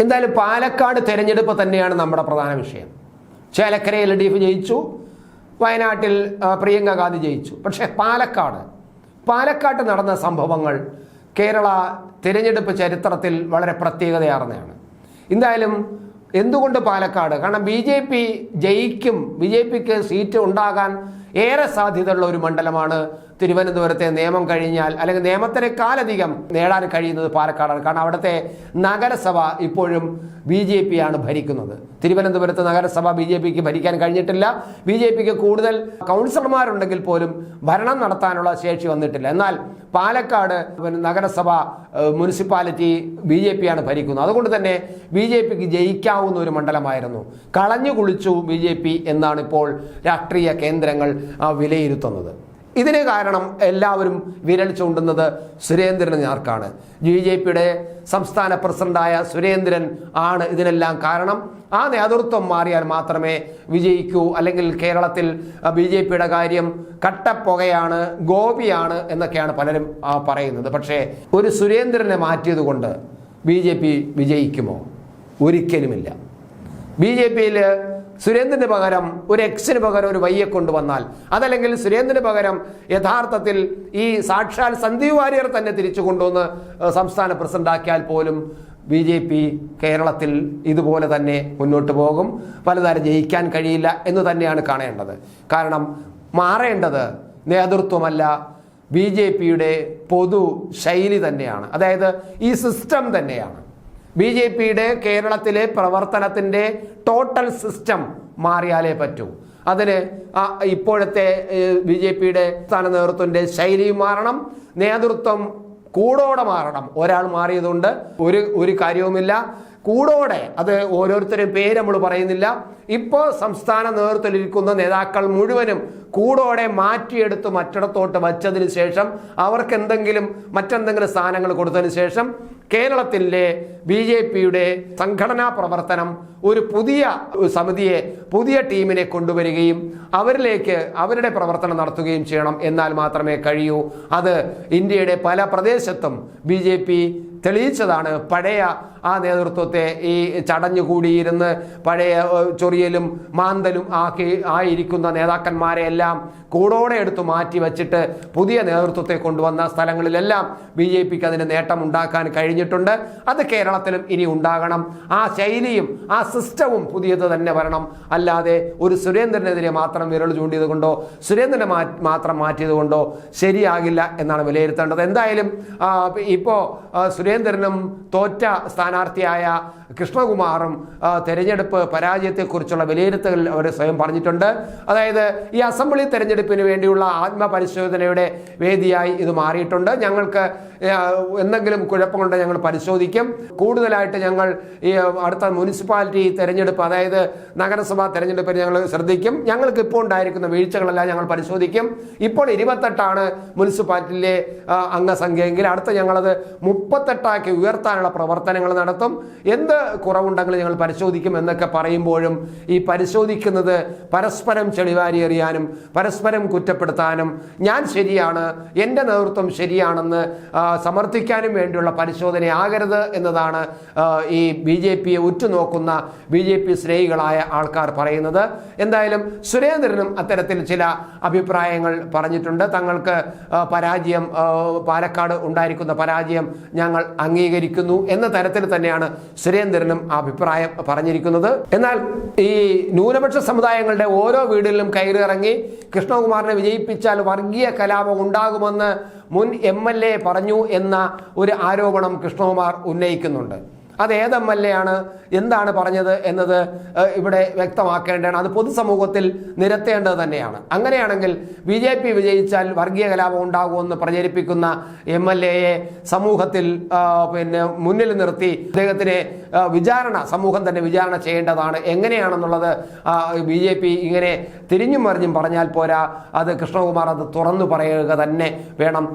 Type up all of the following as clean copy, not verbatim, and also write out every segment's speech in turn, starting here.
എന്തായാലും പാലക്കാട് തെരഞ്ഞെടുപ്പ് തന്നെയാണ് നമ്മുടെ പ്രധാന വിഷയം. ചേലക്കരയിൽ LDF ജയിച്ചു, വയനാട്ടിൽ പ്രിയങ്ക ഗാന്ധി ജയിച്ചു. പക്ഷേ പാലക്കാട്ട് നടന്ന സംഭവങ്ങൾ കേരള തിരഞ്ഞെടുപ്പ് ചരിത്രത്തിൽ വളരെ പ്രത്യേകതയാർന്നതാണ്. എന്തായാലും എന്തുകൊണ്ട് പാലക്കാട്? കാരണം BJP ജയിക്കും, BJPക്ക് സീറ്റ് ഉണ്ടാകാൻ ഏറെ സാധ്യതയുള്ള ഒരു മണ്ഡലമാണ് തിരുവനന്തപുരത്തെ. നിയമം കഴിഞ്ഞാൽ അല്ലെങ്കിൽ നിയമത്തിനേക്കാളധികം നേടാൻ കഴിയുന്നത് പാലക്കാടാണ്. കാരണം അവിടുത്തെ നഗരസഭ ഇപ്പോഴും BJP ആണ് ഭരിക്കുന്നത്. തിരുവനന്തപുരത്ത് നഗരസഭ BJPക്ക് ഭരിക്കാൻ കഴിഞ്ഞിട്ടില്ല. BJPക്ക് കൂടുതൽ കൗൺസിലർമാരുണ്ടെങ്കിൽ പോലും ഭരണം നടത്താനുള്ള ശേഷി വന്നിട്ടില്ല. എന്നാൽ പാലക്കാട് നഗരസഭ മുനിസിപ്പാലിറ്റി BJP ആണ് ഭരിക്കുന്നത്. അതുകൊണ്ട് തന്നെ BJPക്ക് ജയിക്കാവുന്ന ഒരു മണ്ഡലമായിരുന്നു. കളഞ്ഞു കുളിച്ചു BJP എന്നാണ് ഇപ്പോൾ രാഷ്ട്രീയ കേന്ദ്രങ്ങൾ വിലയിരുത്തുന്നത്. ഇതിന് കാരണം എല്ലാവരും വിരൽ ചൂണ്ടുന്നത് സുരേന്ദ്രന് നേർക്കാണ്. BJPയുടെ സംസ്ഥാന പ്രസിഡന്റായ സുരേന്ദ്രൻ ആണ് ഇതിനെല്ലാം കാരണം. ആ നേതൃത്വം മാറിയാൽ മാത്രമേ വിജയിക്കൂ. അല്ലെങ്കിൽ കേരളത്തിൽ BJPയുടെ കാര്യം കട്ടപ്പുകയാണ്, ഗോപിയാണ് എന്നൊക്കെയാണ് പലരും പറയുന്നത്. പക്ഷേ ഒരു സുരേന്ദ്രനെ മാറ്റിയത് കൊണ്ട് BJP വിജയിക്കുമോ? ഒരിക്കലുമില്ല. BJPയിൽ സുരേന്ദ്രന് പകരം ഒരു Xന് പകരം ഒരു Yയെ കൊണ്ടുവന്നാൽ, അതല്ലെങ്കിൽ സുരേന്ദ്രന് പകരം യഥാർത്ഥത്തിൽ ഈ സാക്ഷാൽ സന്ദീപ് വാര്യർ തന്നെ തിരിച്ചു കൊണ്ടുവന്ന് സംസ്ഥാന പ്രസിഡന്റാക്കിയാൽ പോലും BJP കേരളത്തിൽ ഇതുപോലെ തന്നെ മുന്നോട്ട് പോകും. പലതരം ജയിക്കാൻ കഴിയില്ല എന്ന് തന്നെയാണ് കാണേണ്ടത്. കാരണം മാറേണ്ടത് നേതൃത്വമല്ല, BJPയുടെ പൊതു ശൈലി തന്നെയാണ്. അതായത് ഈ സിസ്റ്റം തന്നെയാണ്. BJPയുടെ കേരളത്തിലെ പ്രവർത്തനത്തിൻ്റെ ടോട്ടൽ സിസ്റ്റം മാറിയാലേ പറ്റൂ. അതിന് ഇപ്പോഴത്തെ BJPയുടെ സ്ഥാന നേതൃത്വത്തിൻ്റെ ശൈലിയും മാറണം, നേതൃത്വം കൂടോടെ മാറണം. ഒരാൾ മാറിയതുകൊണ്ട് ഒരു കാര്യവുമില്ല. കൂടോടെ, അത് ഓരോരുത്തരും പേര് നമ്മൾ പറയുന്നില്ല. ഇപ്പോൾ സംസ്ഥാന നേതൃത്വത്തിലിരിക്കുന്ന നേതാക്കൾ മുഴുവനും കൂടോടെ മാറ്റിയെടുത്ത് മറ്റിടത്തോട്ട് വച്ചതിന് ശേഷം അവർക്ക് മറ്റെന്തെങ്കിലും സ്ഥാനങ്ങൾ കൊടുത്തതിന് ശേഷം കേരളത്തിലെ BJPയുടെ സംഘടനാ പ്രവർത്തനം ഒരു പുതിയ സമിതിയെ, പുതിയ ടീമിനെ കൊണ്ടുവരികയും അവരിലേക്ക് അവരുടെ പ്രവർത്തനം നടത്തുകയും ചെയ്യണം. എന്നാൽ മാത്രമേ കഴിയൂ. അത് ഇന്ത്യയുടെ പല പ്രദേശത്തും BJP തെളിയിച്ചതാണ്. പഴയ ആ നേതൃത്വത്തെ ഈ ചടഞ്ഞുകൂടിയിരുന്ന് പഴയ ചൊറിയലും മാന്തലും ആയിരിക്കുന്ന നേതാക്കന്മാരെ എല്ലാം കൂടോടെ എടുത്ത് മാറ്റി വച്ചിട്ട് പുതിയ നേതൃത്വത്തെ കൊണ്ടുവന്ന സ്ഥലങ്ങളിലെല്ലാം BJPക്ക് അതിന് നേട്ടം ഉണ്ടാക്കാൻ കഴിഞ്ഞിട്ടുണ്ട്. അത് കേരളത്തിലും ഇനി ഉണ്ടാകണം. ആ ശൈലിയും ആ സിസ്റ്റവും പുതിയത് തന്നെ വരണം. അല്ലാതെ ഒരു സുരേന്ദ്രനെതിരെ മാത്രം വിരൽ ചൂണ്ടിയത് കൊണ്ടോ സുരേന്ദ്രനെ മാത്രം മാറ്റിയത് കൊണ്ടോ ശരിയാകില്ല എന്നാണ് വിലയിരുത്തേണ്ടത്. എന്തായാലും ഇപ്പോൾ സുരേന്ദ്രനും തോറ്റ സ്ഥാനാർത്ഥിയായ കൃഷ്ണകുമാറും തെരഞ്ഞെടുപ്പ് പരാജയത്തെക്കുറിച്ചുള്ള വിലയിരുത്തൽ അവർ സ്വയം പറഞ്ഞിട്ടുണ്ട്. അതായത് ഈ അസംബ്ലി തെരഞ്ഞെടുപ്പിന് വേണ്ടിയുള്ള ആത്മപരിശോധനയുടെ വേദിയായി ഇത് മാറിയിട്ടുണ്ട്. ഞങ്ങൾക്ക് എന്തെങ്കിലും കുഴപ്പമുണ്ടെങ്കിൽ ഞങ്ങൾ പരിശോധിക്കും. കൂടുതലായിട്ട് ഞങ്ങൾ ഈ അടുത്ത മുനിസിപ്പാലിറ്റി തെരഞ്ഞെടുപ്പ്, അതായത് നഗരസഭാ തെരഞ്ഞെടുപ്പിന് ഞങ്ങൾ ശ്രദ്ധിക്കും. ഞങ്ങൾക്ക് ഇപ്പോൾ ഉണ്ടായിരിക്കുന്ന വീഴ്ചകളെല്ലാം ഞങ്ങൾ പരിശോധിക്കും. ഇപ്പോൾ 28 മുനിസിപ്പാലിറ്റിയിലെ അംഗസംഖ്യയെങ്കിൽ അടുത്ത ഞങ്ങളത് 38 ഉയർത്താനുള്ള പ്രവർത്തനങ്ങൾ നടത്തും. എന്ത് കുറവുണ്ടെങ്കിലും ഞങ്ങൾ പരിശോധിക്കും എന്നൊക്കെ പറയുമ്പോഴും ഈ പരിശോധിക്കുന്നത് പരസ്പരം ചെളിവാരി എറിയാനും പരസ്പരം കുറ്റപ്പെടുത്താനും ഞാൻ ശരിയാണ്, എൻ്റെ നേതൃത്വം ശരിയാണെന്ന് സമർത്ഥിക്കാനും വേണ്ടിയുള്ള പരിശോധനയാകരുത് എന്നതാണ് ഈ BJPയെ ഉറ്റുനോക്കുന്ന BJP സ്നേഹികളായ ആൾക്കാർ പറയുന്നത്. എന്തായാലും സുരേന്ദ്രനും അത്തരത്തിൽ ചില അഭിപ്രായങ്ങൾ പറഞ്ഞിട്ടുണ്ട്. തങ്ങൾക്ക് പാലക്കാട് ഉണ്ടായിരിക്കുന്ന പരാജയം ഞങ്ങൾ അംഗീകരിക്കുന്നു എന്ന തരത്തിൽ തന്നെയാണ് സുരേന്ദ്രനും അഭിപ്രായം പറഞ്ഞിരിക്കുന്നത്. എന്നാൽ ഈ ന്യൂനപക്ഷ സമുദായങ്ങളുടെ ഓരോ വീടുകളിലും കയറിയിറങ്ങി കൃഷ്ണകുമാറിനെ വിജയിപ്പിച്ചാൽ വർഗീയ കലാപം ഉണ്ടാകുമെന്ന് മുൻ MLA പറഞ്ഞു എന്ന ഒരു ആരോപണം കൃഷ്ണകുമാർ ഉന്നയിക്കുന്നുണ്ട്. അത് ഏത് MLA ആണ്, എന്താണ് പറഞ്ഞത് എന്നത് ഇവിടെ വ്യക്തമാക്കേണ്ടതാണ്. അത് പൊതുസമൂഹത്തിൽ നിരത്തേണ്ടത് തന്നെയാണ്. അങ്ങനെയാണെങ്കിൽ BJP വിജയിച്ചാൽ വർഗീയ കലാപം ഉണ്ടാകുമെന്ന് പ്രചരിപ്പിക്കുന്ന MLAയെ സമൂഹത്തിൽ മുന്നിൽ നിർത്തി അദ്ദേഹത്തിനെ സമൂഹം തന്നെ വിചാരണ ചെയ്യേണ്ടതാണ്. എങ്ങനെയാണെന്നുള്ളത് BJP ഇങ്ങനെ തിരിഞ്ഞും മറിഞ്ഞും പറഞ്ഞാൽ പോരാ. അത് കൃഷ്ണകുമാർ അത് തുറന്നു പറയുക തന്നെ വേണം.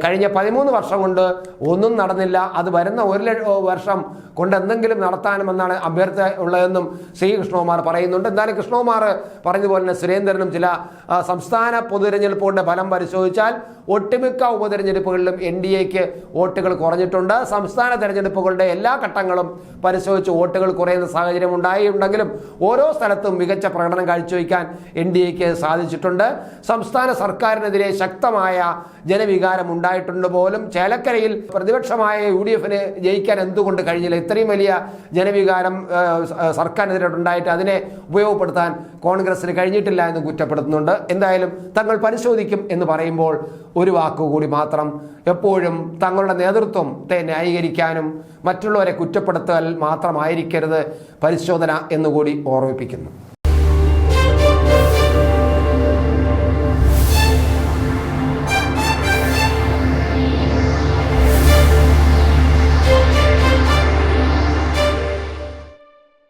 കഴിഞ്ഞ 13 വർഷം കൊണ്ട് ഒന്നും നടന്നില്ല. അത് വരുന്ന 1 വർഷം കൂട്ടം കൊണ്ട് എന്തെങ്കിലും നടത്താനുമെന്നാണ് അഭ്യർത്ഥന ഉള്ളതെന്നും ശ്രീ കൃഷ്ണകുമാർ പറയുന്നുണ്ട്. എന്തായാലും കൃഷ്ണകുമാർ പറഞ്ഞതുപോലെ തന്നെ സുരേന്ദ്രനും ചില സംസ്ഥാന പൊതുതെരഞ്ഞെടുപ്പുകളുടെ ഫലം പരിശോധിച്ചാൽ ഒട്ടുമിക്ക ഉപതെരഞ്ഞെടുപ്പുകളിലും NDAക്ക് വോട്ടുകൾ കുറഞ്ഞിട്ടുണ്ട്. സംസ്ഥാന തെരഞ്ഞെടുപ്പുകളുടെ എല്ലാ ഘട്ടങ്ങളും പരിശോധിച്ച് വോട്ടുകൾ കുറയുന്ന സാഹചര്യം ഉണ്ടായിട്ടുണ്ടെങ്കിലും ഓരോ സ്ഥലത്തും മികച്ച പ്രകടനം കാഴ്ചവെക്കാൻ NDAക്ക് സാധിച്ചിട്ടുണ്ട്. സംസ്ഥാന സർക്കാരിനെതിരെ ശക്തമായ ജനവികാരം ഉണ്ടായിട്ടുണ്ട് പോലും. ചേലക്കരയിൽ പ്രതിപക്ഷമായ UDFന് ജയിക്കാൻ എന്തുകൊണ്ട് കഴിഞ്ഞില്ല? ഇത്രയും വലിയ ജനവികാരം സർക്കാരിനെതിരെ ഉണ്ടായിട്ട് അതിനെ ഉപയോഗപ്പെടുത്താൻ കോൺഗ്രസിന് കഴിഞ്ഞിട്ടില്ല എന്ന് കുറ്റപ്പെടുത്തുന്നുണ്ട്. എന്തായാലും തങ്ങൾ പരിശോധിക്കും എന്ന് പറയുമ്പോൾ ഒരു വാക്കുകൂടി മാത്രം, എപ്പോഴും തങ്ങളുടെ നേതൃത്വത്തെ ന്യായീകരിക്കാനും മറ്റുള്ളവരെ കുറ്റപ്പെടുത്തൽ മാത്രമായിരിക്കരുത് പരിശോധന എന്നുകൂടി ഓർമ്മിപ്പിക്കുന്നു.